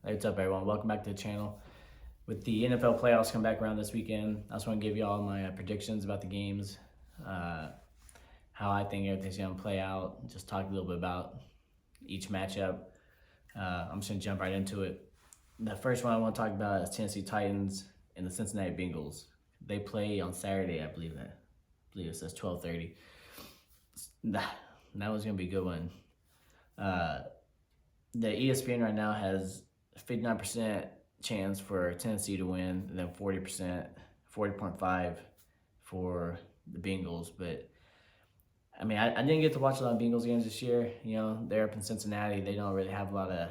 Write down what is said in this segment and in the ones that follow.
Hey, what's up, everyone? Welcome back to the channel. With the NFL playoffs come back around this weekend, I just want to give you all my predictions about the games, uh, how I think everything's going to play out, just talk a little bit about each matchup. I'm just going to jump right into it. The first one I want to talk about is Tennessee Titans and the Cincinnati Bengals. They play on Saturday, I believe that. I believe it says 12:30. That was going to be a good one. The ESPN right now has 59% chance for Tennessee to win, and then 40.5 for the Bengals. But I mean, I didn't get to watch a lot of Bengals games this year. You know, they're up in Cincinnati. They don't really have a lot of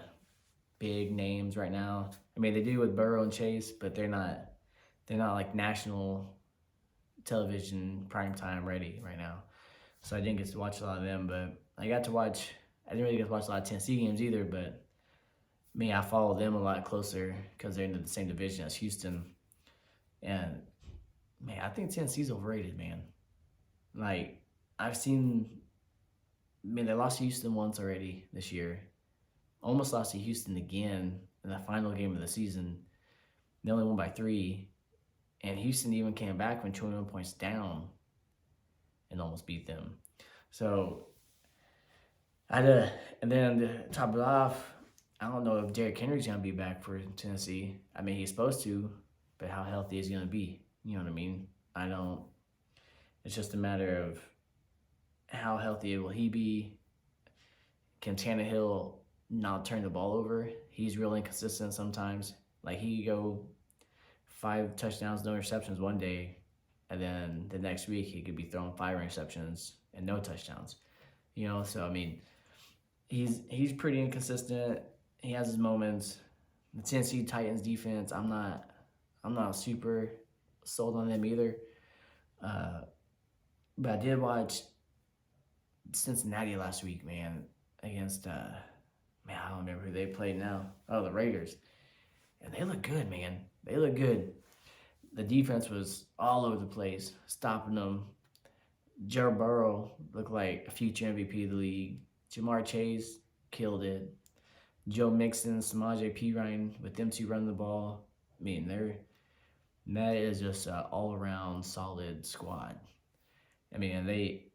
big names right now. I mean, they do with Burrow and Chase, but they're not like national television primetime ready right now. So I didn't get to watch a lot of them, but I didn't really get to watch a lot of Tennessee games either, but I follow them a lot closer because they're in the same division as Houston. And I think Tennessee's overrated, man. Like, they lost to Houston once already this year. Almost lost to Houston again in the final game of the season. They only won by 3. And Houston even came back when 21 points down and almost beat them. So, and then to top it off, I don't know if Derrick Henry's going to be back for Tennessee. I mean, he's supposed to, but how healthy is he going to be? You know what I mean? It's just a matter of how healthy will he be? Can Tannehill not turn the ball over? He's really inconsistent sometimes. Like, he go 5 touchdowns, no interceptions one day, and then the next week he could be throwing 5 interceptions and no touchdowns. You know, so I mean, he's pretty inconsistent. He has his moments. The Tennessee Titans defense, I'm not super sold on them either. But I did watch Cincinnati last week, man, against I don't remember who they played now. Oh, the Raiders. And they look good, man. They look good. The defense was all over the place, stopping them. Joe Burrow looked like a future MVP of the league. Jamar Chase killed it. Joe Mixon, Samaje Perine, with them two running the ball. I mean, that is just an all-around solid squad. I mean, and they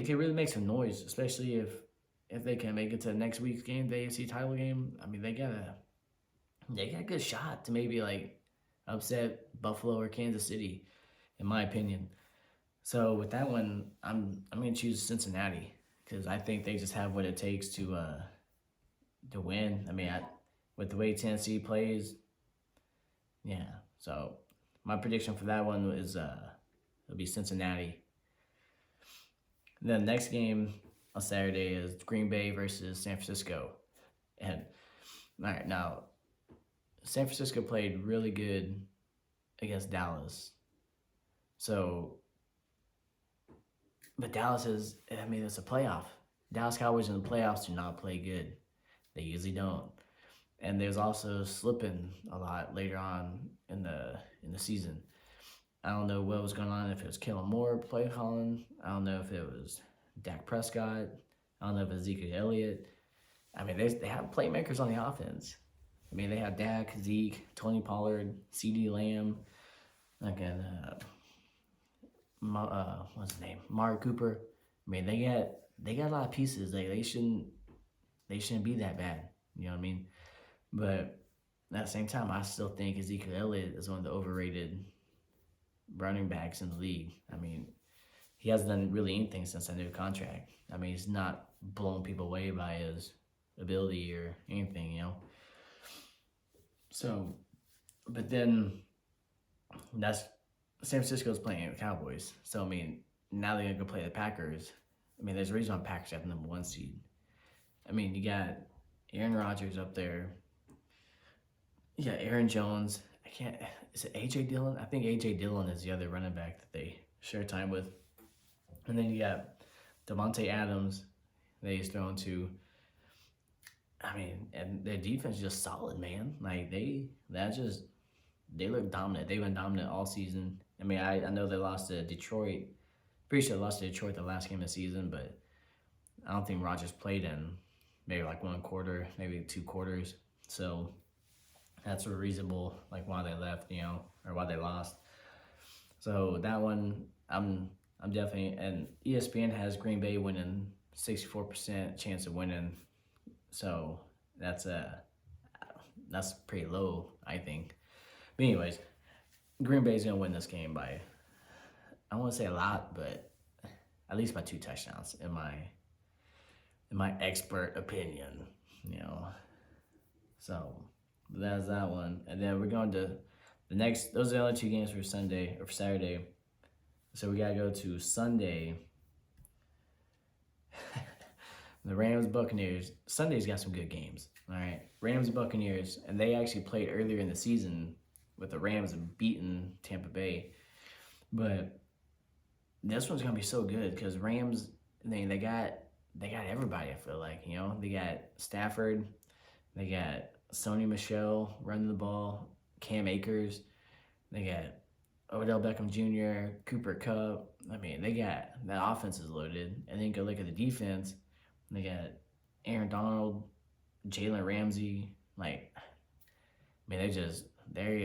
can really make some noise, especially if they can make it to next week's game, the AFC title game. I mean, they got a good shot to maybe like upset Buffalo or Kansas City, in my opinion. So with that one, I'm gonna choose Cincinnati because I think they just have what it takes to win. I mean, with the way Tennessee plays, yeah. So my prediction for that one is it'll be Cincinnati. Then the next game on Saturday is Green Bay versus San Francisco, and all right, now San Francisco played really good against Dallas. So, but Dallas is, I mean, it's a playoff. Dallas Cowboys in the playoffs do not play good. They usually don't. And there's also slipping a lot later on in the season. I don't know what was going on, if it was Kellen Moore play calling. I don't know if it was Dak Prescott. I don't know if it was Ezekiel Elliott. I mean, they have playmakers on the offense. I mean, they have Dak, Zeke, Tony Pollard, CeeDee Lamb, again, what's his name, Mark Cooper. I mean, they got a lot of pieces. They shouldn't be that bad. You know what I mean? But at the same time, I still think Ezekiel Elliott is one of the overrated running backs in the league. I mean, he hasn't done really anything since that new contract. I mean, he's not blowing people away by his ability or anything, you know. So, but then that's San Francisco's playing the Cowboys. So I mean, now they're gonna go play the Packers. I mean, there's a reason why Packers have the number 1 seed. I mean, you got Aaron Rodgers up there. You got Aaron Jones. Is it A.J. Dillon? I think A.J. Dillon is the other running back that they share time with. And then you got Devontae Adams that he's thrown to. I mean, and their defense is just solid, man. Like, they look dominant. They've been dominant all season. I mean, I know they lost to Detroit. Pretty sure they lost to Detroit the last game of the season, but I don't think Rodgers played in maybe like 1 quarter, maybe 2 quarters. So that's a reasonable like why they left, or why they lost. So that one, I'm definitely, and ESPN has Green Bay winning 64% chance of winning. So that's pretty low, I think. But anyways, Green Bay's gonna win this game by, I don't want to say a lot, but at least by 2 touchdowns in my expert opinion. So that's that one, and then we're going to the next. Those are the only 2 games for Sunday or for Saturday. So we gotta go to Sunday. The Rams Buccaneers. Sunday's got some good games. All right, Rams Buccaneers, and they actually played earlier in the season with the Rams and beaten Tampa Bay, but this one's gonna be so good because Rams. They got everybody. I feel like they got Stafford, they got Sony Michel running the ball, Cam Akers, they got Odell Beckham Jr., Cooper Kupp. They got that offense is loaded. And then go look at the defense. They got Aaron Donald, Jalen Ramsey. They just They're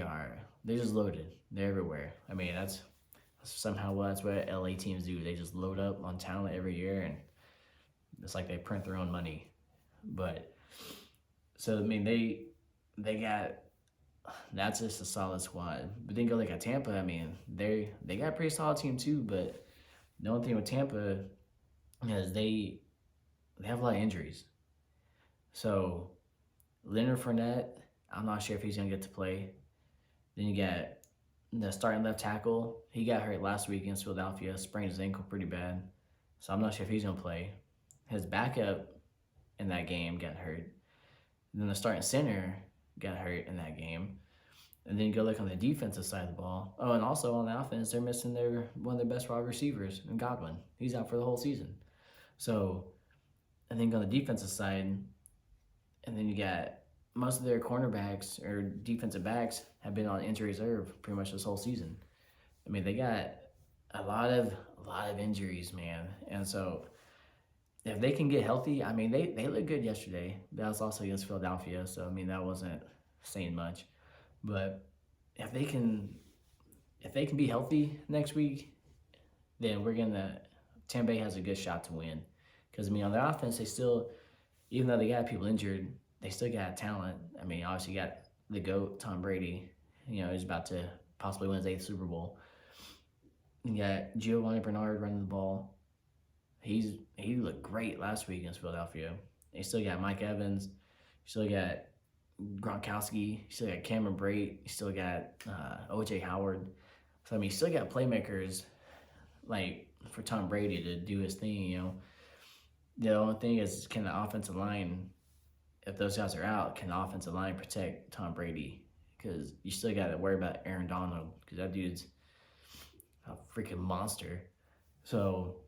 just loaded. They're everywhere. That's what LA teams do. They just load up on talent every year, and it's like they print their own money. But so they got. That's just a solid squad. But then go look at Tampa. They got a pretty solid team too. But the only thing with Tampa is they have a lot of injuries. So Leonard Fournette, I'm not sure if he's gonna get to play. Then you got the starting left tackle. He got hurt last week against Philadelphia, sprained his ankle pretty bad. So I'm not sure if he's gonna play. His backup in that game got hurt. And then the starting center got hurt in that game. And then you go look on the defensive side of the ball. Oh, and also on the offense, they're missing one of their best wide receivers, in Godwin. He's out for the whole season. So I think on the defensive side, and then you got most of their cornerbacks or defensive backs have been on injury reserve pretty much this whole season. They got a lot of injuries, man. And so if they can get healthy, they look good yesterday. That was also against Philadelphia, so that wasn't saying much. But if they can be healthy next week, then Tampa Bay has a good shot to win. Because on their offense, they still, even though they got people injured, they still got talent. Obviously you got the GOAT, Tom Brady. He's about to possibly win his 8th Super Bowl. You got Giovanni Bernard running the ball. He looked great last week against Philadelphia. You still got Mike Evans. You still got Gronkowski. You still got Cameron Brate. You still got O.J. Howard. So, you still got playmakers for Tom Brady to do his thing, The only thing is, can the offensive line, if those guys are out, can the offensive line protect Tom Brady? Because you still got to worry about Aaron Donald, because that dude's a freaking monster. So,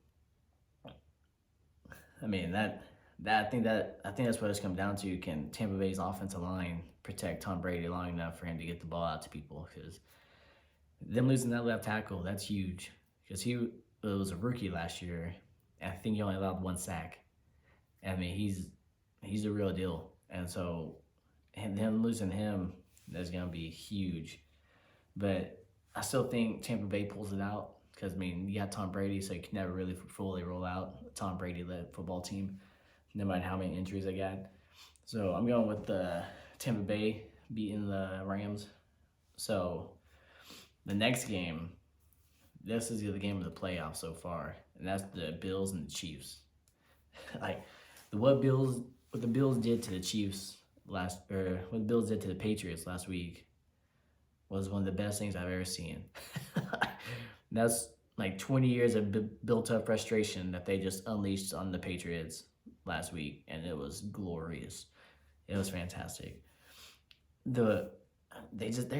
I think that's what it's come down to. Can Tampa Bay's offensive line protect Tom Brady long enough for him to get the ball out to people? Because them losing that left tackle, that's huge. Because he was a rookie last year, and I think he only allowed 1 sack. He's a real deal. And so, him losing him, that's gonna be huge. But I still think Tampa Bay pulls it out. Because, you got Tom Brady, so you can never really fully roll out a Tom Brady-led football team, no matter how many injuries they got. So I'm going with Tampa Bay beating the Rams. So the next game, this is the game of the playoffs so far, and that's the Bills and the Chiefs. What the Bills did to the Chiefs what the Bills did to the Patriots last week was one of the best things I've ever seen. That's 20 years of built-up frustration that they just unleashed on the Patriots last week, and it was glorious. It was fantastic. They're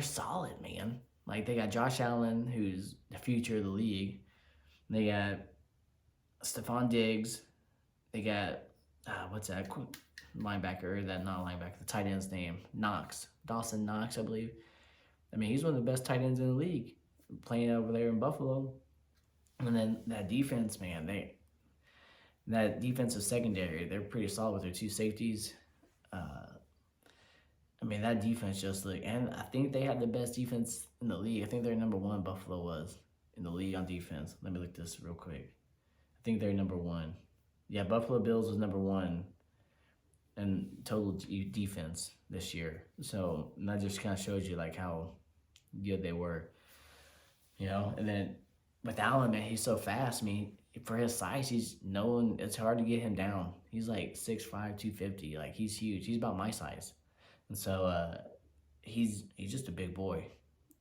solid, man. They got Josh Allen, who's the future of the league. They got Stephon Diggs. They got what's that linebacker? The tight end's name, Dawson Knox, I believe. He's one of the best tight ends in the league, playing over there in Buffalo. And then that defense, man, that defensive secondary, they're pretty solid with their 2 safeties. mean, that defense just looked, and I think they had the best defense in the league. I think they're number one. Buffalo was in the league on defense. Let me look this real quick. I think they're number one. Yeah, Buffalo Bills was number one in total defense this year. So that just kind of shows you like how good they were, you know. And then with Allen, man, he's so fast. I mean, for his size, he's known it's hard to get him down. He's like 6'5", 250. Like he's huge. He's about my size, and so he's just a big boy.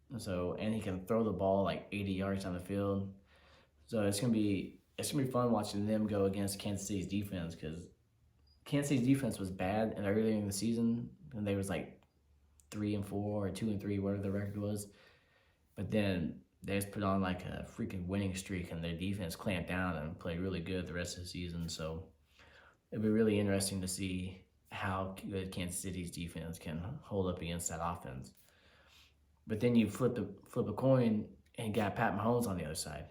And he can throw the ball like 80 yards down the field. So it's gonna be fun watching them go against Kansas City's defense, because Kansas City's defense was bad and earlier in the season, and they was like 3-4 or 2-3, whatever the record was. But then they just put on like a freaking winning streak, and their defense clamped down and played really good the rest of the season. So it'll be really interesting to see how good Kansas City's defense can hold up against that offense. But then you flip a coin and got Pat Mahomes on the other side.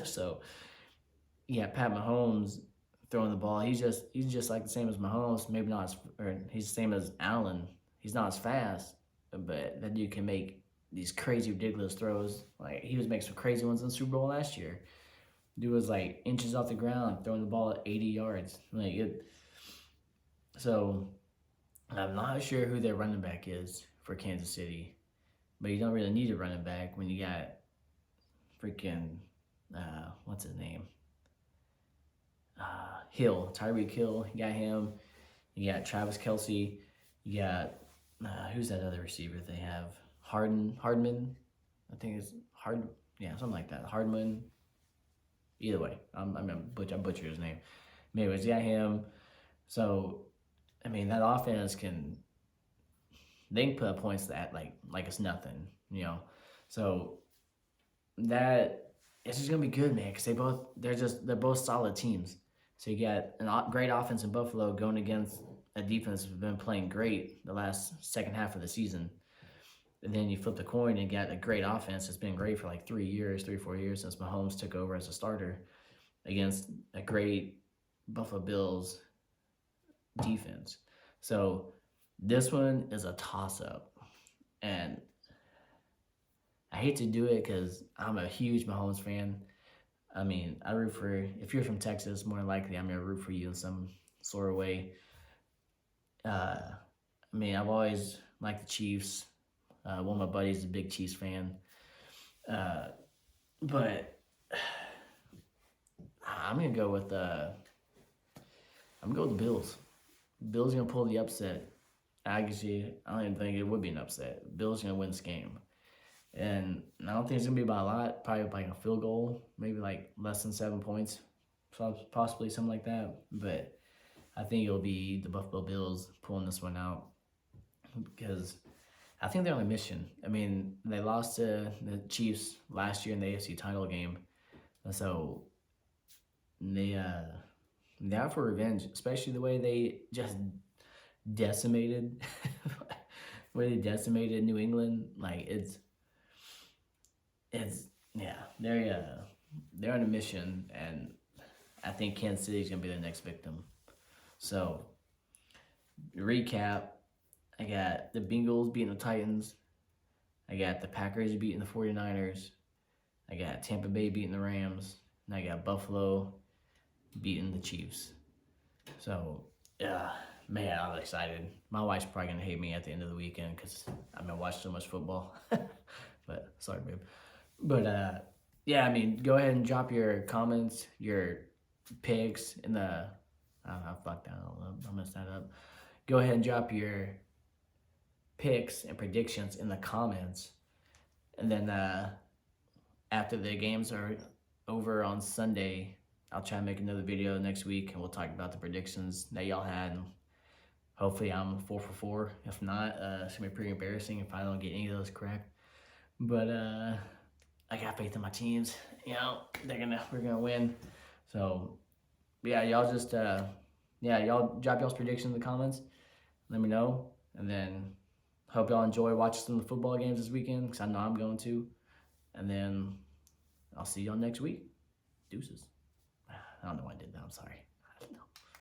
So yeah, Pat Mahomes throwing the ball. He's just like the same as Mahomes. Maybe not as, or he's the same as Allen. He's not as fast, but that dude can make these crazy, ridiculous throws. Like he was making some crazy ones in the Super Bowl last year. Dude was like inches off the ground, throwing the ball at 80 yards. Like it. So I'm not sure who their running back is for Kansas City. But you don't really need a running back when you got freaking, what's his name? Hill, Tyreek Hill. You got him. You got Travis Kelce. You got, who's that other receiver they have? Hardman. I think it's yeah, something like that. Hardman. Either way, I butchered his name. Anyways, you got him. So, I mean, that offense they can put up points that like it's nothing, you know. So that it's just gonna be good, man, because they're both solid teams. So you got a great offense in Buffalo going against a defense that's been playing great the last second half of the season. And then you flip the coin and got a great offense that's been great for like 3 or 4 years since Mahomes took over as a starter against a great Buffalo Bills defense. So this one is a toss-up, and I hate to do it because I'm a huge Mahomes fan. I mean, I root for, if you're from Texas, more likely I'm going to root for you in some sort of way. I mean, I've always liked the Chiefs. One of my buddies is a big Chiefs fan. But I'm going to go with the Bills. Bills are going to pull the upset. Actually, I don't even think it would be an upset. Bills are going to win this game. And I don't think it's going to be by a lot. Probably like a field goal. Maybe like less than 7 points. Possibly something like that. But I think it'll be the Buffalo Bills pulling this one out. Because I think they're on a mission. I mean, they lost to the Chiefs last year in the AFC title game. And so they're out for revenge. Especially the way they just decimated New England. Like it's yeah, they're on a mission, and I think Kansas City's gonna be the next victim. So recap, I got the Bengals beating the Titans, I got the Packers beating the 49ers, I got Tampa Bay beating the Rams, and I got Buffalo beating the Chiefs. So man, I'm excited. My wife's probably gonna hate me at the end of the weekend because I've been watching so much football. But sorry, babe. But yeah, I mean, go ahead and drop your comments, your picks in the. I fucked that up. I messed that up. Go ahead and drop your picks and predictions in the comments, and then after the games are over on Sunday, I'll try and make another video next week, and we'll talk about the predictions that y'all had. And hopefully I'm 4 for 4. If not, it's gonna be pretty embarrassing if I don't get any of those correct. But I got faith in my teams. You know, we're gonna win. So yeah, y'all just y'all drop y'all's predictions in the comments. Let me know, and then hope y'all enjoy watching some of the football games this weekend, because I know I'm going to. And then I'll see y'all next week. Deuces. I don't know why I did that. I'm sorry.